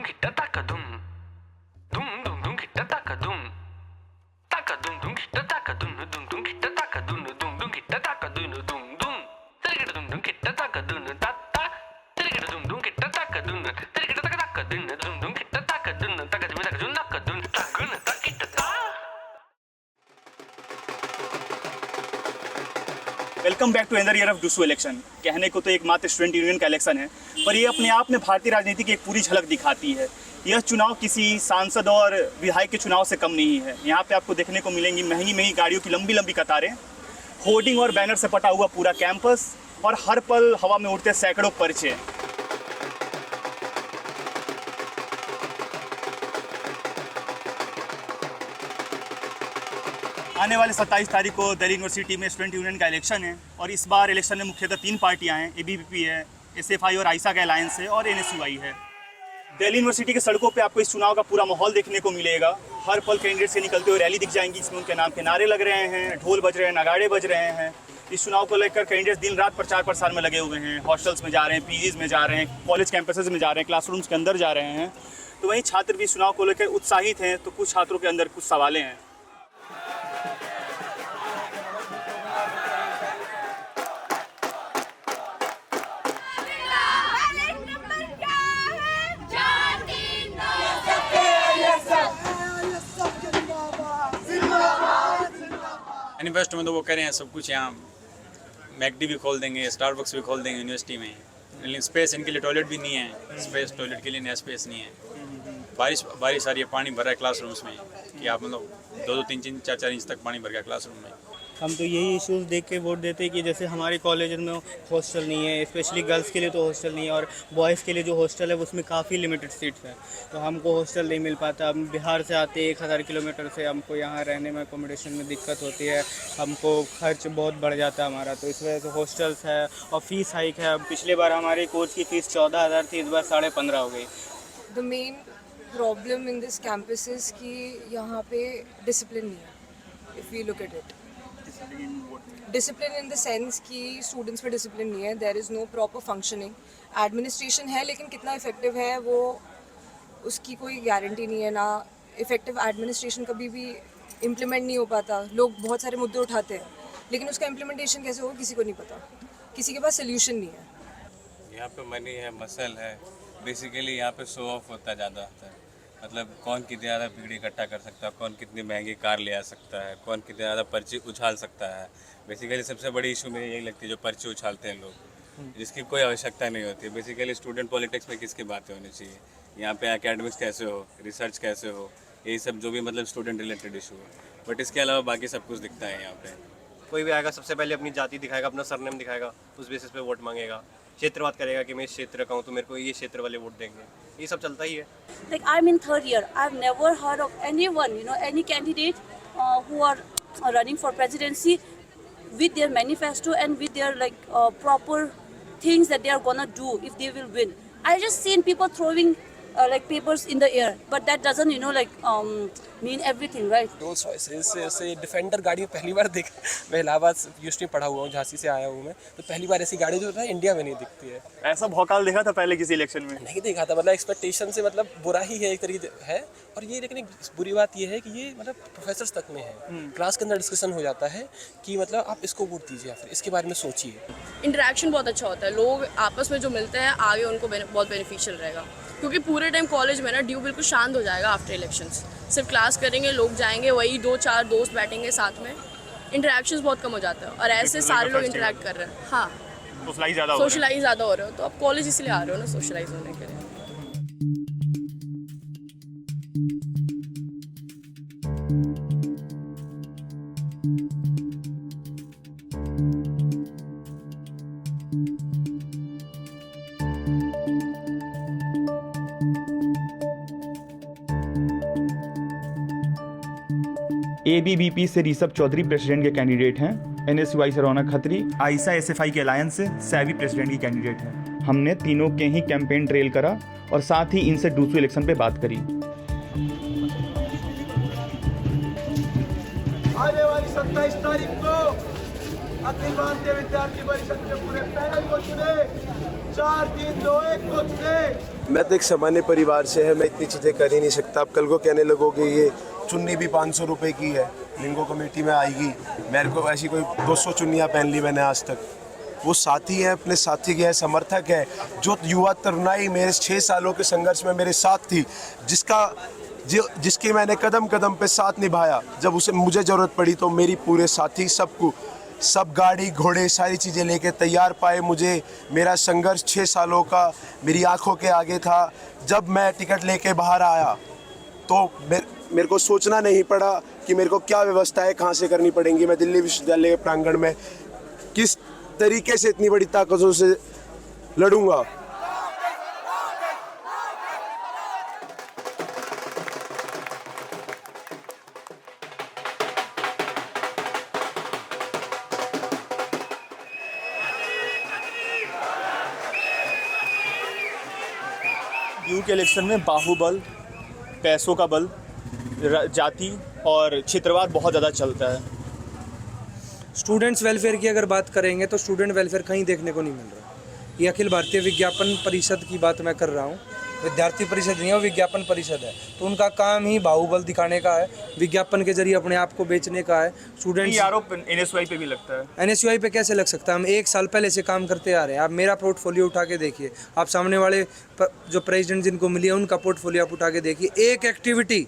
kita takadum, dum dum dum kita takadum, takadum dum kita takadum, dum dum kita takadum, dum dum kita takadum, dum dum, terikita dum dum kita takadum, ta ta, terikita dum dum kita takadum, terikita takadum, dum dum kita takadum, takadum takadum takadum, takun takita ta. Welcome back to another year of DUSU election. कहने को तो एकमात्र student union का election है, पर ये अपने आप में भारतीय राजनीति की एक पूरी झलक दिखाती है। यह चुनाव किसी सांसद और विधायक के चुनाव से कम नहीं है। यहाँ पे आपको देखने को मिलेंगी महंगी महंगी गाड़ियों की लंबी लंबी कतारें, होर्डिंग और बैनर से पटा हुआ पूरा कैंपस और हर पल हवा में उड़ते सैकड़ों पर्चे। आने वाले 27 तारीख को दिल्ली यूनिवर्सिटी में स्टूडेंट यूनियन का इलेक्शन है और इस बार इलेक्शन में मुख्यतः 3 पार्टियां हैं। एबीवीपी है, एसएफआई और आइसा का अलायंस है और एनएसयूआई है। दिल्ली यूनिवर्सिटी के सड़कों पे आपको इस चुनाव का पूरा माहौल देखने को मिलेगा। हर पल कैंडिडेट से निकलते हुए रैली दिख जाएंगी, जिसमें उनके नाम के नारे लग रहे हैं, ढोल बज रहे हैं, नगाड़े बज रहे हैं। इस चुनाव को लेकर कैंडिडेट्स दिन रात प्रचार प्रसार में लगे हुए हैं। हॉस्टल्स में जा रहे हैं, पीजीज में जा रहे हैं, कॉलेज कैंपसेस में जा रहे हैं, क्लासरूम्स के अंदर जा रहे हैं। तो वहीं छात्र भी इस चुनाव को लेकर उत्साहित हैं, तो कुछ छात्रों के अंदर कुछ सवालें हैं। मैनिफेस्टो में तो वो कह रहे हैं सब कुछ, यहाँ मैकडी भी खोल देंगे, स्टारबक्स भी खोल देंगे यूनिवर्सिटी में, लेकिन स्पेस इनके लिए टॉयलेट भी नहीं है। स्पेस टॉयलेट के लिए नया स्पेस नहीं है। बारिश आ रही है, पानी भरा है क्लासरूम्स में कि आप मतलब 2-2, 3-3, 4-4 इंच तक पानी भर गया क्लासरूम में। हम तो यही इश्यूज़ देख के वोट देते हैं कि जैसे हमारे कॉलेज में हॉस्टल नहीं है, स्पेशली गर्ल्स के लिए तो हॉस्टल नहीं है, और बॉयज़ के लिए जो हॉस्टल है उसमें काफ़ी लिमिटेड सीट्स हैं, तो हमको हॉस्टल नहीं मिल पाता। हम बिहार से आते 1000 किलोमीटर से, हमको यहाँ रहने में अकोमोडेशन में दिक्कत होती है, हमको खर्च बहुत बढ़ जाता है हमारा, तो इस वजह से हॉस्टल्स है और फ़ीस हाइक है। पिछले बार हमारे कोर्स की फ़ीस 14,000 थी, इस बार 15,500 हो गई। The main problem in this campus is कि यहाँ पे डिसिप्लिन नहीं है। If you look at it, discipline in the sense कि स्टूडेंट्स में डिसिप्लिन नहीं है। There is no proper functioning. Administration है लेकिन कितना इफेक्टिव है वो उसकी कोई गारंटी नहीं है ना। इफेक्टिव एडमिनिस्ट्रेशन कभी भी इम्प्लीमेंट नहीं हो पाता। लोग बहुत सारे मुद्दे उठाते हैं लेकिन उसका इम्प्लीमेंटेशन कैसे होगा किसी को नहीं पता, किसी के पास सोल्यूशन नहीं है। यहाँ पे मनी है, मसल है, बेसिकली यहाँ पे शो ऑफ होता ज़्यादा होता है। मतलब कौन कितनी ज़्यादा भीड़ इकट्ठा कर सकता है, कौन कितनी महंगी कार ले आ सकता है, कौन कितनी ज़्यादा पर्ची उछाल सकता है। बेसिकली सबसे बड़ी इशू मेरी यही लगती है जो पर्ची उछालते हैं लोग, जिसकी कोई आवश्यकता नहीं होती है। बेसिकली स्टूडेंट पॉलिटिक्स में किसकी बातें होनी चाहिए, यहाँ पे एकेडमिक्स कैसे हो, रिसर्च कैसे हो, यही सब जो भी मतलब स्टूडेंट रिलेटेड इशू है। बट इसके अलावा बाकी सब कुछ दिखता है यहाँ पे। कोई भी आएगा सबसे पहले अपनी जाति दिखाएगा, अपना सरनेम दिखाएगा, उस बेसिस पे वोट मांगेगा, क्षेत्रवाद करेगा कि मैं इस क्षेत्र का हूँ तो मेरे को ये क्षेत्र वाले वोट देंगे। ये सब चलता ही है। Like I'm in 3rd year, I've never heard of anyone, any candidate who are running for presidency with their manifesto and with their proper things that they are gonna do if they will win. I just seen people throwing papers in the air, but that doesn't mean everything, right? Rolls Royce से defender गाड़ी पहली बार देख। मैं Allahabad university पढ़ा हुआ हूँ, झांसी से आया हूँ मैं, तो पहली बार ऐसी गाड़ी जो है इंडिया में नहीं दिखती है। ऐसा भौकाल देखा था पहले किसी इलेक्शन में? नहीं देखा था। मतलब एक्सपेक्टेशन से मतलब बुरा ही है एक तरीके है। और ये लेकिन एक बुरी बात ये है कि ये मतलब प्रोफेसर्स तक में है, क्लास के अंदर डिस्कशन हो जाता है कि मतलब आप इसको वोट दीजिए या फिर इसके बारे में सोचिए। इंटरेक्शन बहुत अच्छा होता है, लोग आपस में जो मिलते हैं आगे उनको बहुत बेनिफिशियल रहेगा, क्योंकि पूरे टाइम कॉलेज में ना ड्यू बिल्कुल शांत हो जाएगा आफ्टर इलेक्शंस। सिर्फ क्लास करेंगे, लोग जाएंगे, वही 2-4 दोस्त बैठेंगे साथ में, इंटरेक्शंस बहुत कम हो जाता है। और ऐसे सारे लोग इंटरेक्ट कर रहे हैं। हाँ, सोशलाइज ज़्यादा हो रहे हो, तो आप कॉलेज इसलिए आ रहे हो ना, सोशलाइज होने के लिए। एबीवीपी से ऋषभ चौधरी प्रेसिडेंट के कैंडिडेट हैं। एनएसयूआई से रौनक खत्री, आइसा एसएफआई के अलायंस से सैवी प्रेसिडेंट की कैंडिडेट हैं। हमने तीनों के ही कैंपेन ट्रेल करा और साथ ही इनसे डूसू इलेक्शन पे बात करी। आने वाली 27 तारीख को अखिल भारतीय विद्यार्थी परिषद के पूरे पैनल को चुने मैं तो एक सामान्य परिवार से है, मैं इतनी चीज़ें कर ही नहीं सकता। आप कल को कहने लगोगे ये चुन्नी भी 500 रुपये की है, लिंगो कमेटी में आएगी, मेरे को ऐसी कोई 200 चुन्नियाँ पहन ली मैंने आज तक। वो साथी है, अपने साथी के है, समर्थक है। जो युवा तरुणाई मेरे 6 सालों के संघर्ष में मेरे साथ थी, जिसके मैंने कदम कदम पे साथ निभाया, जब उसे मुझे ज़रूरत पड़ी तो मेरी पूरे साथी सब गाड़ी घोड़े सारी चीज़ें लेके तैयार पाए मुझे। मेरा संघर्ष 6 सालों का मेरी आंखों के आगे था। जब मैं टिकट लेके बाहर आया तो मेरे को सोचना नहीं पड़ा कि मेरे को क्या व्यवस्थाएं कहाँ से करनी पड़ेंगी। मैं दिल्ली विश्वविद्यालय के प्रांगण में किस तरीके से इतनी बड़ी ताकतों से लड़ूंगा। ड्यू के इलेक्शन में बाहुबल, पैसों का बल, जाति और क्षेत्रवाद बहुत ज़्यादा चलता है। स्टूडेंट्स वेलफेयर की अगर बात करेंगे तो स्टूडेंट वेलफेयर कहीं देखने को नहीं मिल रहा। ये अखिल भारतीय विज्ञापन परिषद की बात मैं कर रहा हूँ, विद्यार्थी परिषद नहीं है, वो विज्ञापन परिषद है। तो उनका काम ही बाहुबल दिखाने का है, विज्ञापन के जरिए अपने आप को बेचने का है। स्टूडेंट्स आरोप एनएसयूआई पे भी लगता है। एनएसयूआई पे कैसे लग सकता है? हम 1 साल पहले से काम करते आ रहे हैं। आप मेरा पोर्टफोलियो उठा के देखिए, आप सामने वाले जो प्रेसिडेंट जिनको मिली है उनका पोर्टफोलियो आप उठा के देखिए। एक एक्टिविटी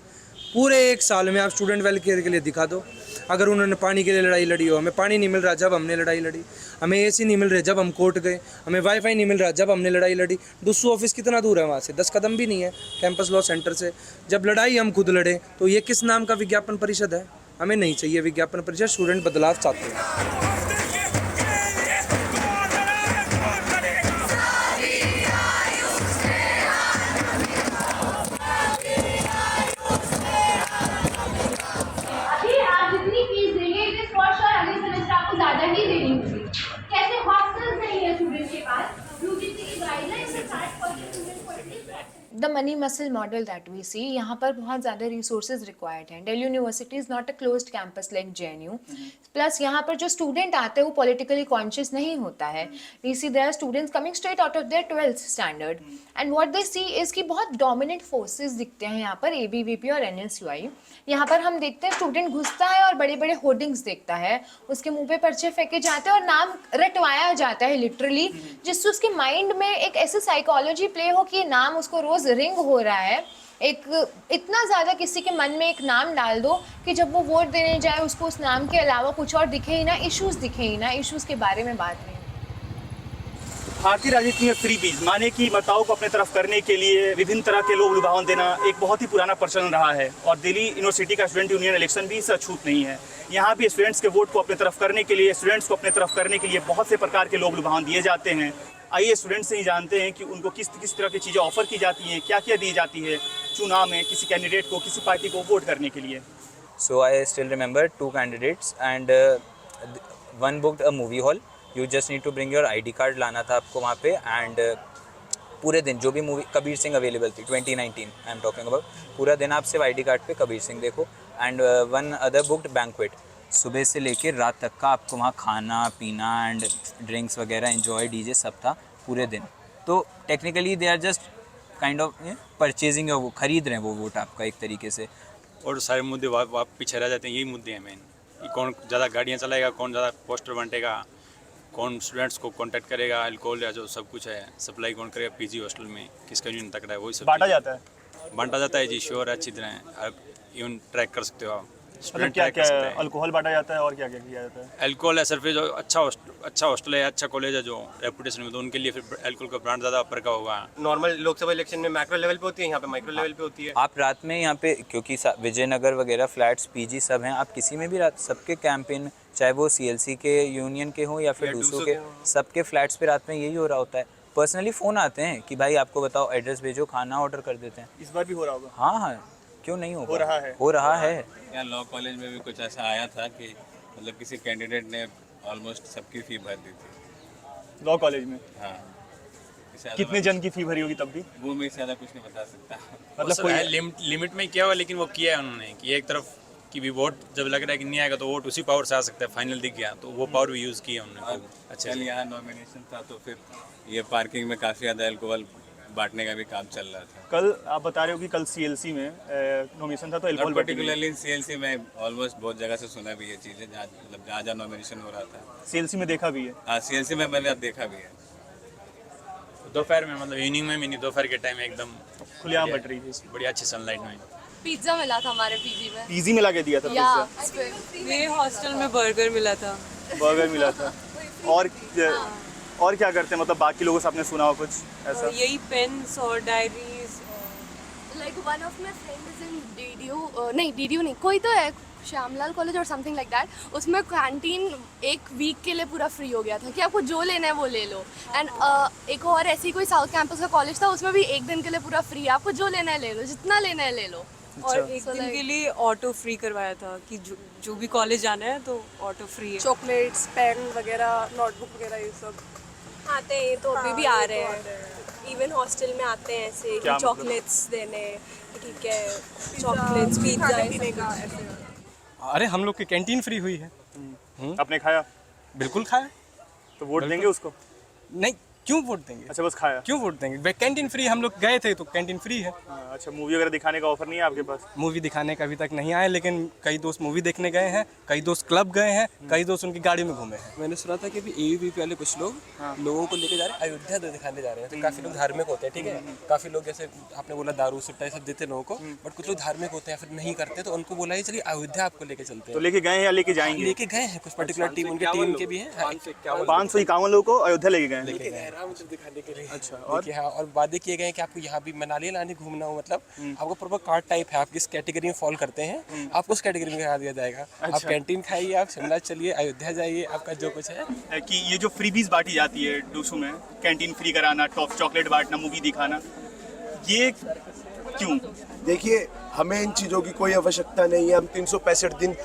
पूरे 1 साल में आप स्टूडेंट वेलफेयर के लिए दिखा दो। अगर उन्होंने पानी के लिए लड़ाई लड़ी हो, हमें पानी नहीं मिल रहा जब हमने लड़ाई लड़ी, हमें एसी नहीं मिल रहे जब हम कोर्ट गए, हमें वाईफाई नहीं मिल रहा जब हमने लड़ाई लड़ी। डुस्सू ऑफिस कितना दूर है वहाँ से? 10 कदम भी नहीं है कैंपस लॉ सेंटर से। जब लड़ाई हम खुद लड़े तो ये किस नाम का विज्ञापन परिषद है? हमें नहीं चाहिए विज्ञापन परिषद। स्टूडेंट बदलाव चाहते हैं। The money muscle model that we see, यहाँ पर बहुत ज़्यादा resources required हैं. Delhi University is not a closed campus like JNU. Plus यहाँ पर जो student आते हैं वो politically conscious नहीं होता है. We see there are students coming straight out of their 12th standard, and what they see is कि बहुत dominant forces दिखते हैं यहाँ पर ABVP और NSUI. यहाँ पर हम देखते हैं स्टूडेंट घुसता है और बड़े बड़े होर्डिंग्स देखता है, उसके मुंह पे पर्चे फेंके जाते हैं और नाम रटवाया जाता है लिटरली, जिससे उसके माइंड में एक ऐसी साइकोलॉजी प्ले हो कि ये नाम उसको रोज रिंग हो रहा है। एक इतना ज़्यादा किसी के मन में एक नाम डाल दो कि जब वो वोट देने जाए उसको उस नाम के अलावा कुछ और दिखे ही ना, इश्यूज़ दिखे ही ना, इश्यूज़ के बारे में बात नहीं। भारतीय राजनीति में फ्री बीज माने कि मतदाताओं को अपने तरफ करने के लिए विभिन्न तरह के लोभ लुभावन देना एक बहुत ही पुराना प्रचलन रहा है, और दिल्ली यूनिवर्सिटी का स्टूडेंट यूनियन इलेक्शन भी इससे अछूत नहीं है। यहाँ भी स्टूडेंट्स के वोट को अपने तरफ करने के लिए, स्टूडेंट्स को अपने तरफ करने के लिए बहुत से प्रकार के लोभ लुभावन दिए जाते हैं। आइए स्टूडेंट्स से ही जानते हैं कि उनको किस किस तरह की चीज़ें ऑफर की जाती हैं, क्या क्या दी जाती है चुनाव में किसी कैंडिडेट को, किसी पार्टी को वोट करने के लिए। So I still remember 2 candidates and one booked a movie hall. You just need to bring your ID card लाना था आपको वहाँ पे, एंड पूरे दिन जो भी मूवी कबीर सिंह अवेलेबल थी 2019 आई एम टॉकिंग अबाउट, पूरा दिन आप सिर्फ ID कार्ड पे कबीर सिंह देखो। And one other booked banquet, सुबह से लेकर रात तक का आपको वहाँ खाना पीना एंड ड्रिंक्स वगैरह एंजॉय डीजे सब था पूरे दिन। तो technically they are just kind of purchasing, वो खरीद रहे हैं वो वोट आपका एक तरीके से। और सारे मुद्दे आप पीछे रह जाते हैं, यही मुद्दे हैं मेन, कि कौन ज़्यादा गाड़ियाँ चलाएगा, कौन ज़्यादा पोस्टर बांटेगा, कौन स्टूडेंट्स को कांटेक्ट करेगा, अल्कोहल या जो सब कुछ है सप्लाई कौन करेगा पीजी हॉस्टल में, किसका यूनियन तकड़ा है, वही सब बांटा जाता है जी, श्योर अच्छी तरह इवन ट्रैक कर सकते हो आप। मतलब क्या क्या अल्कोहल बांटा जाता है और क्या क्या किया जाता है? अल्कोहल है सिर्फ जो अच्छा हॉस्टल है, अच्छा कॉलेज है जो रेपुटेशन में, तो उनके लिए फिर अल्कोहल का ब्रांड ज़्यादा अपर का होगा। नॉर्मल लोकसभा इलेक्शन में मैक्रो लेवल पे होती है, यहाँ पे माइक्रो लेवल पे होती है। आप रात में यहाँ पे, क्योंकि विजयनगर वगैरह फ्लैट्स पीजी सब हैं, आप किसी में भी रात सबके कैंपेन, चाहे वो CLC के यूनियन के हों या फिर दूसरों के, सबके फ्लैट्स पे रात में यही हो रहा होता है। पर्सनली फ़ोन आते हैं कि भाई आपको बताओ एड्रेस भेजो, खाना ऑर्डर कर देते हैं। इस बार भी हो रहा होगा? हाँ, क्यों नहीं हो रहा है? हो रहा है। यहाँ लॉ कॉलेज में भी कुछ ऐसा आया था कि मतलब किसी कैंडिडेट ने ऑलमोस्ट सबकी फ़ी भर दी थी लॉ कॉलेज में। हाँ, कितने जन की फ़ी भरी होगी तब भी? वो मैं ज़्यादा कुछ नहीं बता सकता। मतलब कोई लिमिट में किया हुआ, लेकिन वो किया है उन्होंने कि एक तरफ कि भी वोट जब लग रहा है कि नहीं आएगा तो वोट उसी पावर से आ सकता है, फाइनल दिख गया तो वो पावर भी यूज़ किया उन्होंने। अच्छा कल यहाँ नॉमिनेशन था तो फिर ये पार्किंग में काफ़ी ज़्यादा अल्कोहल बांटने का भी काम चल रहा था। कल आप बता रहे हो कि कल सीएलसी में नॉमिनेशन था तो अल्कोहल पर्टिकुलरली सीएलसी में ऑलमोस्ट बहुत जगह से सुना भी ये चीज़ें, जहाँ मतलब जहाँ नॉमिनेशन हो रहा था सीएलसी में देखा भी है। हाँ सीएलसी में मैंने देखा भी है। दोपहर में मतलब इवनिंग में भी नहीं, दोपहर के टाइम एकदम खुलेआम बट रही थी, बड़ी अच्छी सनलाइट में। पिज्ज़ा मिला था हमारे पीजी में। पीजी में लाके दिया था पिज्जा। मेरे हॉस्टल में बर्गर मिला था। बर्गर मिला था। और क्या करते हैं, मतलब बाकी लोगों से आपने सुना हो कुछ ऐसा? यही पेन्स और diaries. Like one of my friends is in DDU नहीं, कोई तो है श्यामलाल कॉलेज और समथिंग लाइक दैट। उसमें कैंटीन एक वीक के लिए पूरा फ्री हो गया था कि आपको जो लेना है वो ले लो। एंड एक और ऐसी कोई साउथ कैंपस का कॉलेज था, उसमें भी एक दिन के लिए पूरा फ्री, आपको जो लेना है ले लो, जितना लेना है ले लो। और एक दिन के लिए ऑटो फ्री करवाया था कि जो भी कॉलेज जाना है तो ऑटो फ्री है। चॉकलेट्स, पेन वगैरह, नोटबुक वगैरह ये सब आते हैं, तो अभी भी आ रहे हैं। इवन हॉस्टल में आते हैं ऐसे कि चॉकलेट्स देने, ठीक है, चॉकलेट्स, पिज्जा ऐसे। अरे हम लोग की कैंटीन फ्री हुई है। आपने खाया? बिल्कुल खाया। तो वोट देंगे उसको? नहीं, क्यों वोट देंगे? अच्छा बस खाया? क्यों वोट देंगे? कैंटीन फ्री, हम लोग गए थे तो कैंटीन फ्री है। अच्छा मूवी वगैरह दिखाने का ऑफर नहीं है आपके पास? मूवी दिखाने का अभी तक नहीं आया, लेकिन कई दोस्त मूवी देखने गए हैं, कई दोस्त क्लब गए हैं, कई दोस्त उनकी गाड़ी में घूमे हैं। मैंने सुना था कि अभी ABVP वाले कुछ लोग लोगों को लेके जा रहे हैं, अयोध्या दिखाने जा रहे हैं। तो काफ़ी लोग धार्मिक होते हैं, ठीक है, काफ़ी लोग जैसे आपने बोला दारू सुट्टा ये सब देते हैं लोगों को, बट कुछ लोग धार्मिक होते हैं फिर नहीं करते, तो उनको बोला चलिए अयोध्या आपको लेके चलते तो हैं। लेके गए हैं या लेके जाएंगे? लेके गए हैं, कुछ पर्टिकुलर टीम, उनकी टीम के भी हैं। 551 लोगों को अयोध्या लेके गए लेके गए राम मंदिर दिखाने के लिए। अच्छा, और हाँ, और वादे किए गए हैं कि आपको यहाँ भी मनाली लाने घूमना हो, मतलब आपको प्रॉपर कार्ड टाइप है, आप किस कैटेगरी में फॉल करते हैं आपको उस कैटेगरी में करा दिया जाएगा। आप कैंटीन खाइए, आप शिमला चलिए, अयोध्या जाइए, आपका जो कुछ है। कि ये जो फ्रीबीज बांटी जाती है डूसू में, कैंटीन फ्री कराना, टॉप चॉकलेट बांटना, मूवी दिखाना, ये क्यों? देखिए, हमें इन चीज़ों की कोई आवश्यकता नहीं है। हम 365 दिन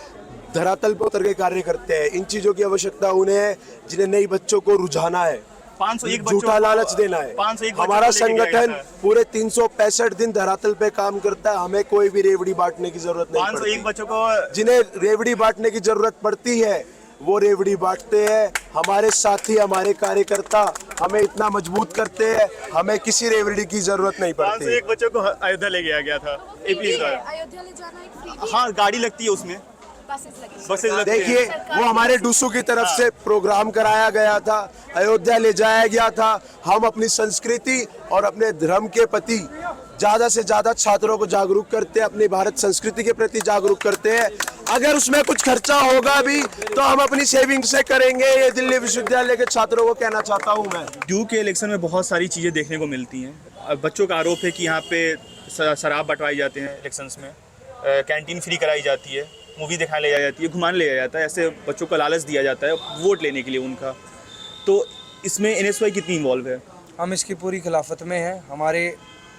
धरातल पर उतर के कार्य करते हैं। इन चीज़ों की आवश्यकता उन्हें है जिन्हें नई बच्चों को रुझाना है, 501 झूठा लालच देना है। 501 हमारा संगठन पूरे 365 दिन धरातल पे काम करता है। हमें कोई भी रेवड़ी बांटने की जरूरत नहीं 501 बच्चों को जिन्हें रेवड़ी बांटने की जरूरत पड़ती है वो रेवड़ी बांटते हैं। हमारे साथी, हमारे कार्यकर्ता हमें इतना मजबूत करते हैं, हमें किसी रेवड़ी की जरूरत नहीं पड़ती। 501 बच्चों को अयोध्या ले गया था एपी द्वारा। अयोध्या ले जाना एक फ्री, हाँ गाड़ी लगती है उसमें, बसेस लगती है। देखिए, वो हमारे डूसू की तरफ से प्रोग्राम कराया गया था, अयोध्या ले जाया गया था। हम अपनी संस्कृति और अपने धर्म के प्रति ज़्यादा से ज़्यादा छात्रों को जागरूक करते हैं, अपनी भारत संस्कृति के प्रति जागरूक करते हैं। अगर उसमें कुछ खर्चा होगा भी तो हम अपनी सेविंग से करेंगे। ये दिल्ली विश्वविद्यालय के छात्रों को कहना चाहता हूँ मैं। ड्यू के इलेक्शन में बहुत सारी चीज़ें देखने को मिलती हैं। बच्चों का आरोप है कि यहाँ पे शराब बंटवाई जाते हैं इलेक्शंस में, कैंटीन फ्री कराई जाती है, मूवी दिखाने ले जाई जाती है, घुमाने ले जाया जाता है, ऐसे बच्चों को लालच दिया जाता है वोट लेने के लिए उनका। तो इसमें NSUI कितनी इन्वॉल्व है? हम इसकी पूरी खिलाफत में हैं। हमारे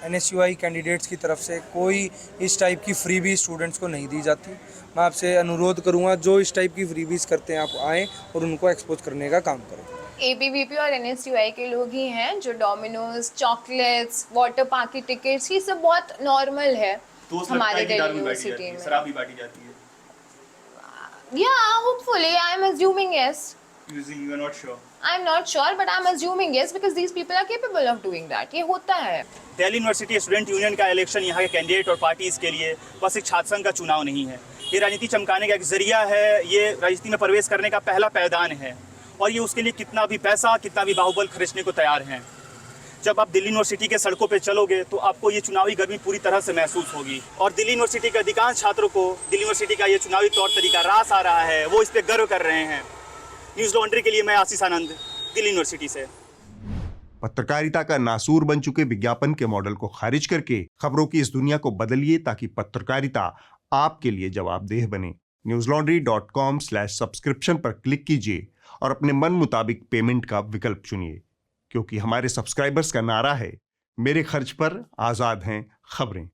NSUI कैंडिडेट्स की तरफ से कोई इस टाइप की फ्रीबी स्टूडेंट्स को नहीं दी जाती। मैं आपसे अनुरोध करूंगा जो इस टाइप की फ्रीबीज करते हैं आप आएँ और उनको एक्सपोज करने का काम करें। ABVP और NSUI के लोग ही हैं जो डोमिनोज, चॉकलेट्स, वाटर पार्क की टिकट्स, ये सब बहुत नॉर्मल है हमारे दिल्ली यूनिवर्सिटी में। शराब भी बांटी जाती है। Yeah, hopefully, I'm assuming yes. You are not sure. I'm not sure, but I'm assuming yes because these people are capable of doing that. ये होता है। दिल्ली यूनिवर्सिटी स्टूडेंट यूनियन का इलेक्शन यहाँ के कैंडिडेट और पार्टीज के लिए बस एक छात्र संघ का चुनाव नहीं है, ये राजनीति चमकाने का एक जरिया है, ये राजनीति में प्रवेश करने का पहला पैदान है और ये उसके लिए कितना भी पैसा, कितना भी बाहुबल खर्चने को तैयार हैं। जब आप दिल्ली यूनिवर्सिटी के सड़कों पे चलोगे तो आपको ये चुनावी गर्मी पूरी तरह से महसूस होगी और दिल्ली यूनिवर्सिटी के अधिकांश छात्रों को दिल्ली यूनिवर्सिटी का ये चुनावी तौर तरीका रास आ रहा है, वो इस पे गर्व कर रहे हैं। न्यूज़ लॉन्ड्री के लिए मैं आशीष आनंद, दिल्ली यूनिवर्सिटी से। पत्रकारिता का नासूर बन चुके विज्ञापन के मॉडल को खारिज करके खबरों की इस दुनिया को बदलिए ताकि पत्रकारिता आपके लिए जवाबदेह बने। newslaundry.com/subscription पर क्लिक कीजिए और अपने मन मुताबिक पेमेंट का विकल्प चुनिए, क्योंकि हमारे सब्सक्राइबर्स का नारा है, मेरे खर्च पर आज़ाद हैं खबरें।